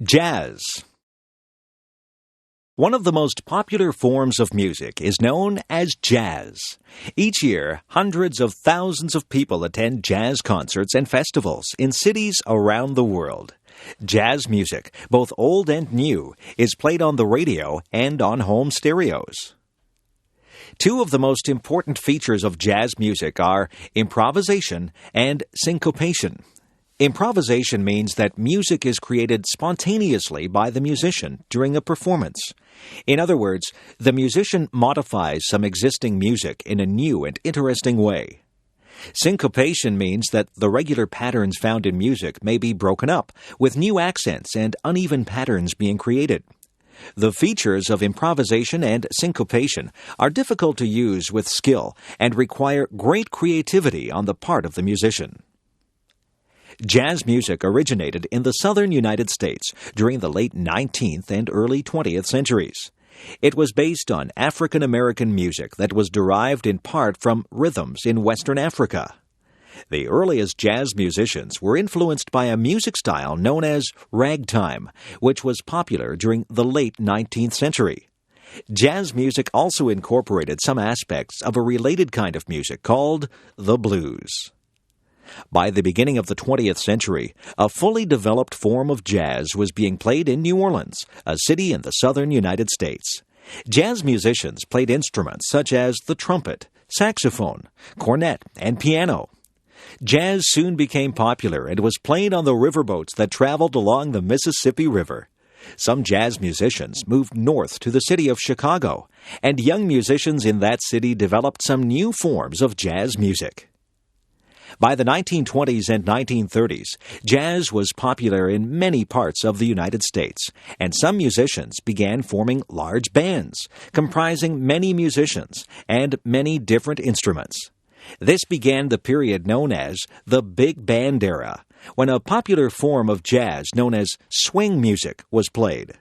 Jazz. One of the most popular forms of music is known as jazz. Each year, hundreds of thousands of people attend jazz concerts and festivals in cities around the world. Jazz music, both old and new, is played on the radio and on home stereos. Two of the most important features of jazz music are improvisation and syncopation. Improvisation means that music is created spontaneously by the musician during a performance. In other words, the musician modifies some existing music in a new and interesting way. Syncopation means that the regular patterns found in music may be broken up, with new accents and uneven patterns being created. The features of improvisation and syncopation are difficult to use with skill and require great creativity on the part of the musician. Jazz music originated in the southern United States during the late 19th and early 20th centuries. It was based on African American music that was derived in part from rhythms in Western Africa. The earliest jazz musicians were influenced by a music style known as ragtime, which was popular during the late 19th century. Jazz music also incorporated some aspects of a related kind of music called the blues. By the beginning of the 20th century, a fully developed form of jazz was being played in New Orleans, a city in the southern United States. Jazz musicians played instruments such as the trumpet, saxophone, cornet, and piano. Jazz soon became popular and was played on the riverboats that traveled along the Mississippi River. Some jazz musicians moved north to the city of Chicago, and young musicians in that city developed some new forms of jazz music. By the 1920s and 1930s, jazz was popular in many parts of the United States, and some musicians began forming large bands, comprising many musicians and many different instruments. This began the period known as the Big Band era, when a popular form of jazz known as swing music was played.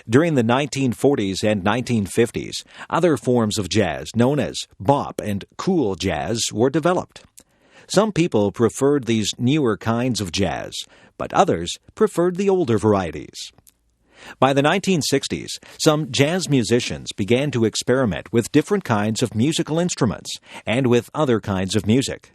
During the 1940s and 1950s, other forms of jazz known as bop and cool jazz were developed. Some people preferred these newer kinds of jazz, but others preferred the older varieties. By the 1960s, some jazz musicians began to experiment with different kinds of musical instruments and with other kinds of music.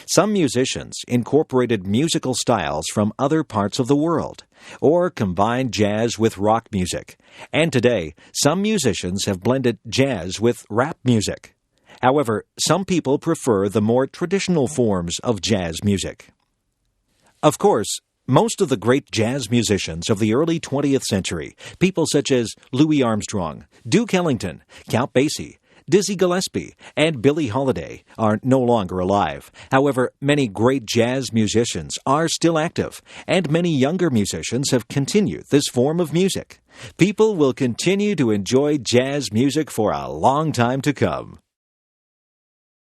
Some musicians incorporated musical styles from other parts of the world, or combined jazz with rock music, and today, some musicians have blended jazz with rap music. However, some people prefer the more traditional forms of jazz music. Of course, most of the great jazz musicians of the early 20th century, people such as Louis Armstrong, Duke Ellington, Count Basie, Dizzy Gillespie, and Billie Holiday, are no longer alive. However, many great jazz musicians are still active, and many younger musicians have continued this form of music. People will continue to enjoy jazz music for a long time to come.